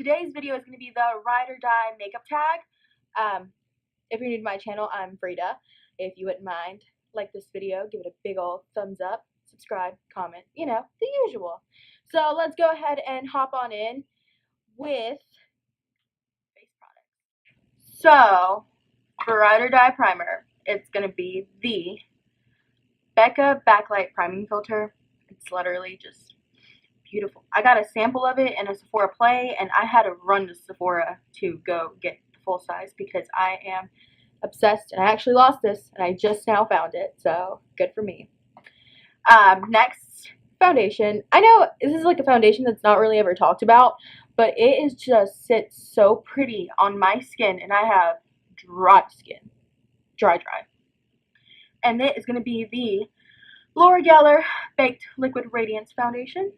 today's video is going to be the ride or die makeup tag. If you're new to my channel, I'm Frida. If you wouldn't mind, like this video, give it a big old thumbs up, subscribe, comment, you know, the usual. So let's go ahead and hop on in with face products. So for ride or die primer, it's going to be the BECCA Backlight Priming Filter. It's literally just beautiful. I got a sample of it in a Sephora play, and I had to run to Sephora to go get the full size because I am obsessed, and I actually lost this, and I just now found it, so good for me. Next, foundation. I know this is like a foundation that's not really ever talked about, but it is just sits so pretty on my skin, and I have dry skin. Dry. And it is going to be the Laura Geller Baked Liquid Radiance Foundation.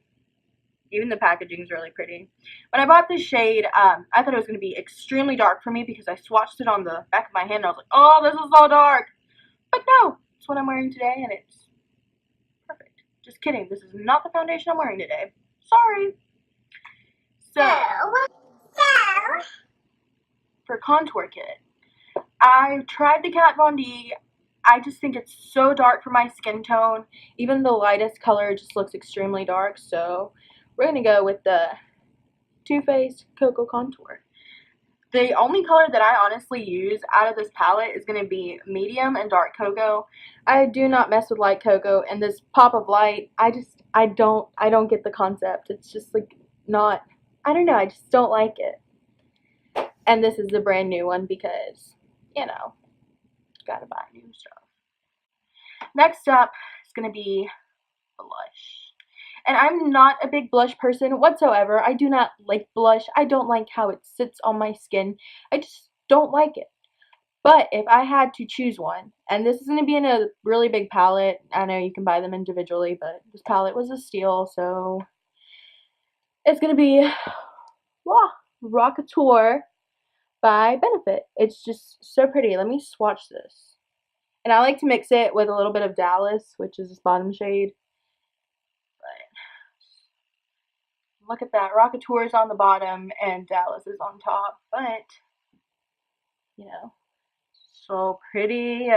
Even the packaging is really pretty. When I bought this shade, I thought it was going to be extremely dark for me because I swatched it on the back of my hand and I was like, oh, this is so dark. But no, it's what I'm wearing today and it's perfect. Just kidding. This is not the foundation I'm wearing today. Sorry. So, for contour kit, I tried the Kat Von D. I just think it's so dark for my skin tone. Even the lightest color just looks extremely dark, so we're going to go with the Too Faced Cocoa Contour. The only color that I honestly use out of this palette is going to be medium and dark cocoa. I do not mess with light cocoa, and this pop of light, I don't get the concept. It's just like not, I don't know, I just don't like it. And this is the brand new one because, you know, gotta buy new stuff. Next up is going to be blush. And I'm not a big blush person whatsoever. I do not like blush. I don't like how it sits on my skin. I just don't like it. But if I had to choose one, and this is going to be in a really big palette. I know you can buy them individually, but this palette was a steal, so it's going to be Rockateur by Benefit. It's just so pretty. Let me swatch this. And I like to mix it with a little bit of Dallas, which is this bottom shade. Look at that. Rockateur is on the bottom and Dallas is on top. But, you know, so pretty.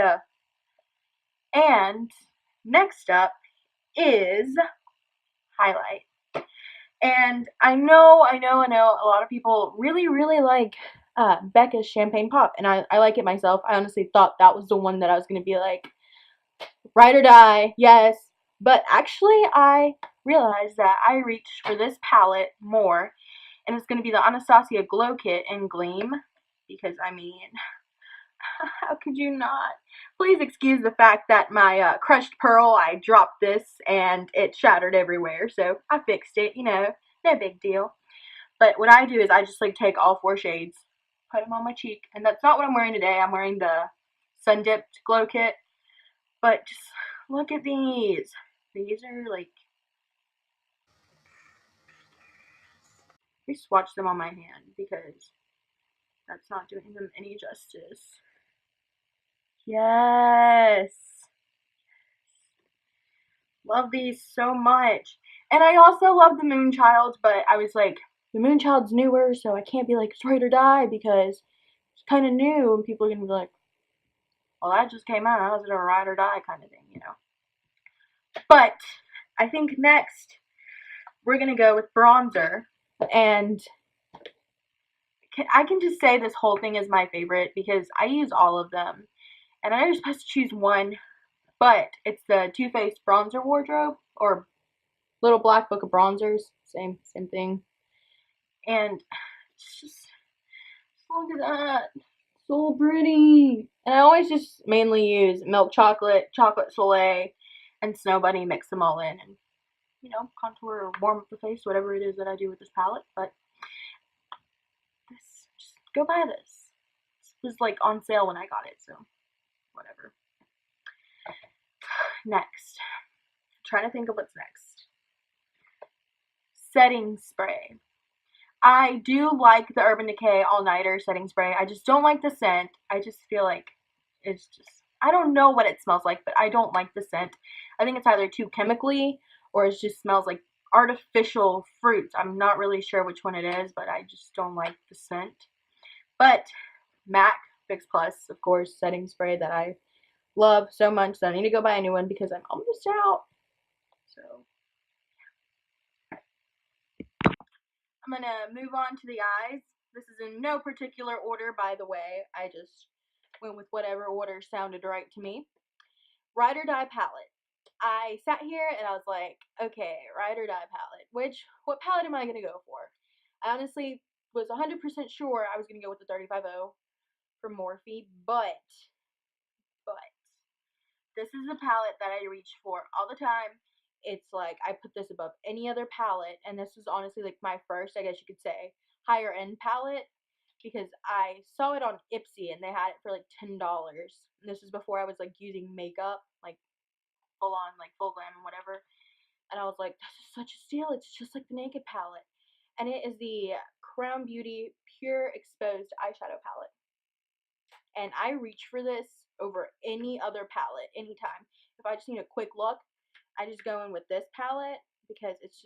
And next up is highlight. And I know a lot of people really like BECCA's Champagne Pop. And I like it myself. I honestly thought that was the one that I was going to be like, ride or die, yes. But actually, I realized that I reached for this palette more, and it's going to be the Anastasia Glow Kit in Gleam, because, I mean, how could you not? Please excuse the fact that my crushed pearl, I dropped this, and it shattered everywhere, so I fixed it, you know, no big deal. But what I do is I just, like, take all 4 shades, put them on my cheek, and that's not what I'm wearing today. I'm wearing the Sun Dipped Glow Kit, but just look at these. These are, like, let me swatch them on my hand because that's not doing them any justice. Yes. Love these so much. And I also love the Moonchild, but I was like, the Moonchild's newer, so I can't be like, it's ride or die because it's kind of new, and people are going to be like, well, that just came out. How's it a ride or die kind of thing, you know? But I think next we're going to go with bronzer. And I can just say this whole thing is my favorite because I use all of them. And I know you're supposed to choose one, but it's the Too Faced Bronzer Wardrobe, or Little Black Book of Bronzers. Same thing. And just look at that. So pretty. And I always just mainly use Milk Chocolate, Chocolate Soleil, and Snow Bunny, mix them all in, and, you know, contour or warm up the face, whatever it is that I do with this palette. But this, just go buy this. This was like on sale when I got it, so whatever. Next, I'm trying to think of what's next. Setting spray. I do like the Urban Decay All Nighter setting spray. I just don't like the scent. I just feel like it's just, I don't know what it smells like, but I don't like the scent. I think it's either too chemically or it just smells like artificial fruits. I'm not really sure which one it is, but I just don't like the scent. But MAC Fix Plus, of course, setting spray that I love so much that I need to go buy a new one because I'm almost out. So I'm gonna move on to the eyes. This is in no particular order, by the way. I just went with whatever order sounded right to me. Ride or Die palette. I sat here and I was like, okay, Ride or Die palette. What palette am I gonna go for? I honestly was 100% sure I was gonna go with the 35 from Morphe, but this is the palette that I reach for all the time. It's like I put this above any other palette, and this was honestly like my first, I guess you could say, higher end palette because I saw it on Ipsy and they had it for like $10. And this was before I was like using makeup, like full on, like full glam and whatever. And I was like, this is such a steal. It's just like the Naked palette. And it is the Crown Beauty Pure Exposed Eyeshadow Palette. And I reach for this over any other palette anytime. If I just need a quick look, I just go in with this palette because it's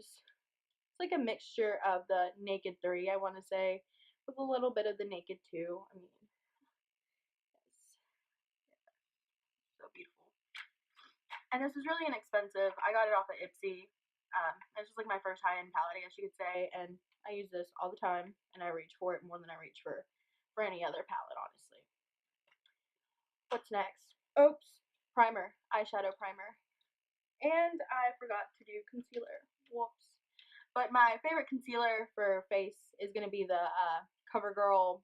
like a mixture of the Naked 3, I want to say, with a little bit of the Naked 2. I mean, it's so beautiful. And this is really inexpensive. I got it off of Ipsy. It's just like my first high-end palette, I guess you could say, and I use this all the time, and I reach for it more than I reach for any other palette, honestly. What's next? Oops, primer, eyeshadow primer. And I forgot to do concealer. Whoops. But my favorite concealer for face is going to be the Covergirl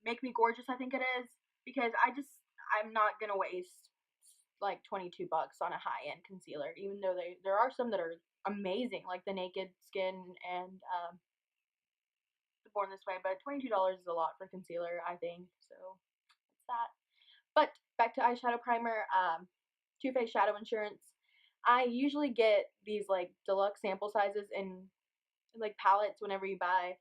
Make Me Gorgeous, I think it is. Because I'm not going to waste like 22 bucks on a high-end concealer. Even though there are some that are amazing, like the Naked Skin and the Born This Way. But $22 is a lot for concealer, I think. So that's that. But back to eyeshadow primer, Too Faced Shadow Insurance. I usually get these like deluxe sample sizes in like palettes whenever you buy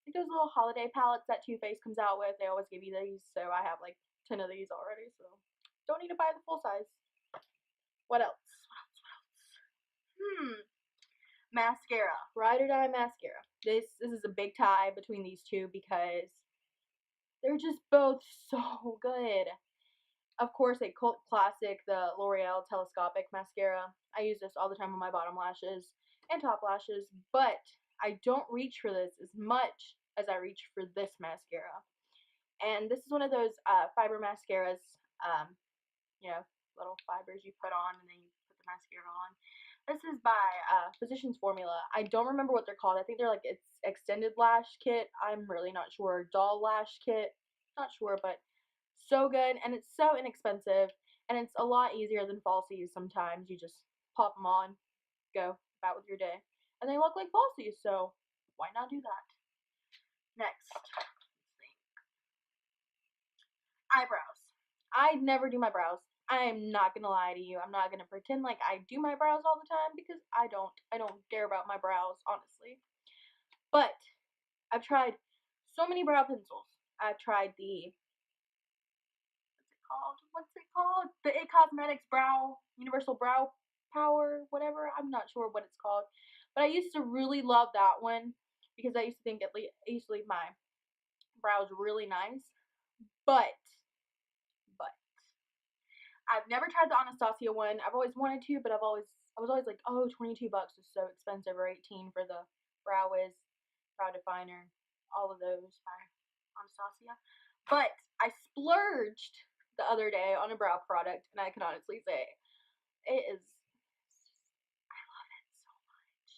like those little holiday palettes that Too Faced comes out with. They always give you these, so I have like 10 of these already, so don't need to buy the full size. What else? Mascara. Ride or Die mascara. This is a big tie between these two because they're just both so good. Of course, a cult classic, the L'Oreal Telescopic mascara. I use this all the time on my bottom lashes and top lashes, but I don't reach for this as much as I reach for this mascara. And this is one of those fiber mascaras, you know, little fibers you put on and then you put the mascara on. This is by Physicians Formula. I don't remember what they're called. I think they're like it's extended lash kit. I'm really not sure. Doll lash kit. Not sure, but so good, and it's so inexpensive, and it's a lot easier than falsies sometimes. You just pop them on, go about with your day, and they look like falsies, so why not do that? Next, eyebrows. I never do my brows. I'm not gonna lie to you. I'm not gonna pretend like I do my brows all the time because I don't care about my brows, honestly. But I've tried so many brow pencils. I've tried the what's it called? The It Cosmetics Brow Universal Brow Power, whatever. I'm not sure what it's called, but I used to really love that one because I used to think I used to leave my brows really nice. But I've never tried the Anastasia one. I've always wanted to, but I was always like, oh, 22 bucks is so expensive, or 18 for the brow wiz, brow definer, all of those by Anastasia. But I splurged the other day on a brow product, and I can honestly say it is, I love it so much.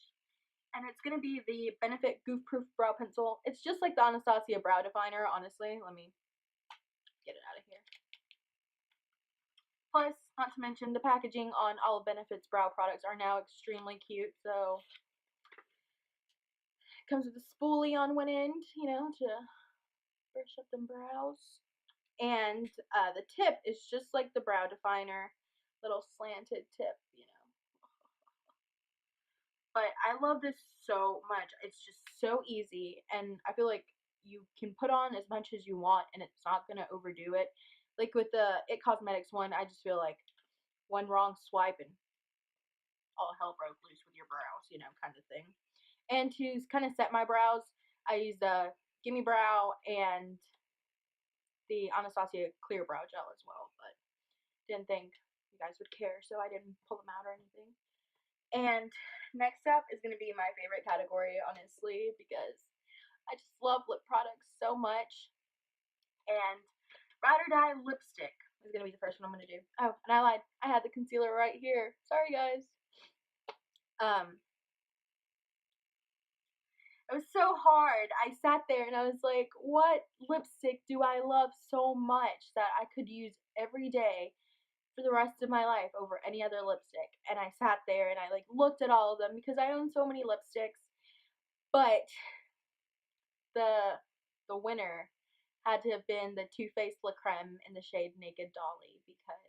And it's going to be the Benefit Goof Proof Brow Pencil. It's just like the Anastasia brow definer, honestly. Let me get it out of here. Plus, not to mention, the packaging on all of Benefit's brow products are now extremely cute, so it comes with a spoolie on one end, you know, to brush up them brows. And the tip is just like the brow definer, little slanted tip, you know. But I love this so much. It's just so easy, and I feel like you can put on as much as you want, and it's not going to overdo it. Like with the It Cosmetics one, I just feel like one wrong swipe and all hell broke loose with your brows, you know, kind of thing. And to kind of set my brows, I use the Gimme Brow and the Anastasia clear brow gel as well, but didn't think you guys would care, so I didn't pull them out or anything. And next up is going to be my favorite category, honestly, because I just love lip products so much. And Ride or Die lipstick is going to be the first one I'm going to do. Oh, and I lied. I had the concealer right here. Sorry, guys. It was so hard. I sat there and I was like, what lipstick do I love so much that I could use every day for the rest of my life over any other lipstick? And I sat there and I like looked at all of them because I own so many lipsticks. But the winner had to have been the Too Faced Creme in the shade Naked Dolly, because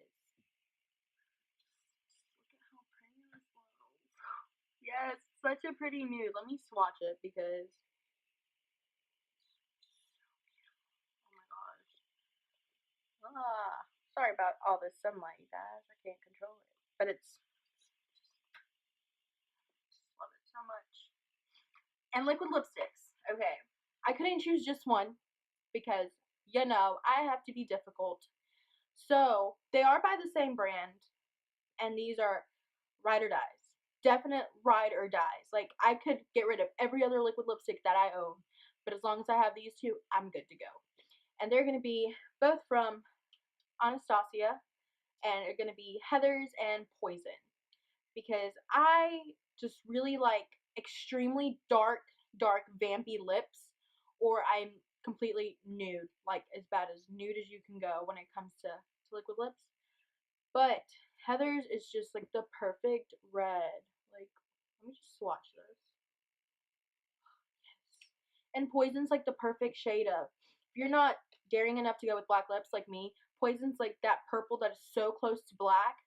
look at how pretty this looks. Yes, such a pretty nude. Let me swatch it because oh my gosh. Sorry about all this sunlight, you guys. I can't control it. But it's just love it so much. And liquid lipsticks. Okay. I couldn't choose just one because, you know, I have to be difficult. So, they are by the same brand, and these are Ride or Dies. Definite Ride or Dies. Like, I could get rid of every other liquid lipstick that I own, but as long as I have these two, I'm good to go. And they're going to be both from Anastasia, and they're going to be Heathers and Poison, because I just really like extremely dark vampy lips, or I'm completely nude, like as bad as nude as you can go when it comes to liquid lips. But Heathers is just like the perfect red. Like, let me just swatch this. Yes. And Poison's like the perfect shade of, if you're not daring enough to go with black lips like me, Poison's like that purple that is so close to black.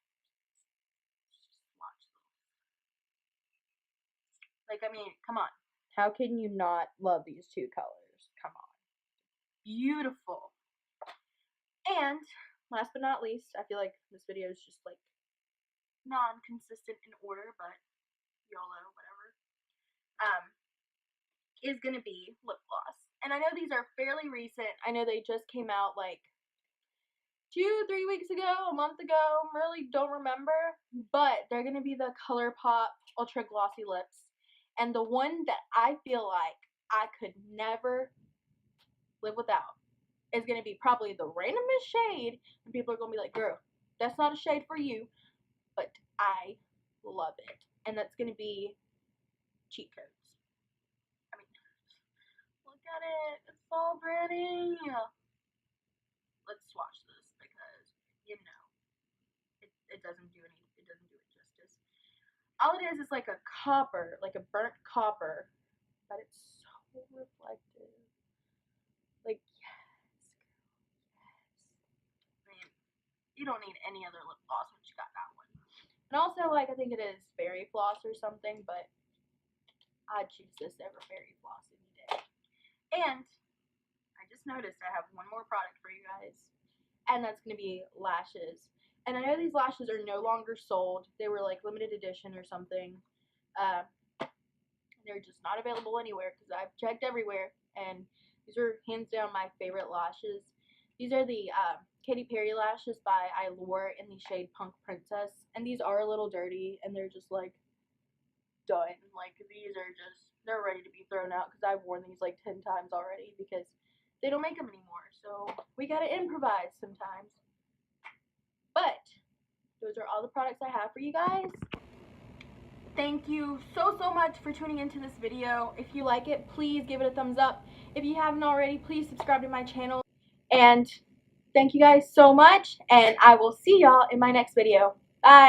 Like, I mean, come on. How can you not love these two colors? Come on. Beautiful. And last but not least, I feel like this video is just like non-consistent in order, but YOLO, whatever, is gonna be lip gloss. And I know these are fairly recent. I know they just came out like 2-3 weeks ago, a month ago, really don't remember, but they're gonna be the Colourpop Ultra Glossy Lips. And the one that I feel like I could never live without is going to be probably the randomest shade, and people are going to be like, girl, that's not a shade for you, but I love it. And that's going to be Cheat Codes. I mean, look at it. It's so pretty. Let's swatch this because, you know, it doesn't do it justice. All it is like a copper, like a burnt copper, but it's so reflective. Like, yes, girl, yes. I mean, you don't need any other lip gloss once you got that one. And also, like, I think it is Fairy Floss or something, but I'd choose this over Fairy Floss any day. And I just noticed I have one more product for you guys, and that's going to be lashes. And I know these lashes are no longer sold. They were like limited edition or something. They're just not available anywhere because I've checked everywhere. And these are hands down my favorite lashes. These are the Katy Perry lashes by Eyesore in the shade Punk Princess. And these are a little dirty, and they're just like done. Like, these are just, they're ready to be thrown out because I've worn these like 10 times already because they don't make them anymore. So we gotta improvise sometimes. But those are all the products I have for you guys. Thank you so much for tuning into this video. If you like it, please give it a thumbs up. If you haven't already, please subscribe to my channel. And thank you guys so much, and I will see y'all in my next video. Bye!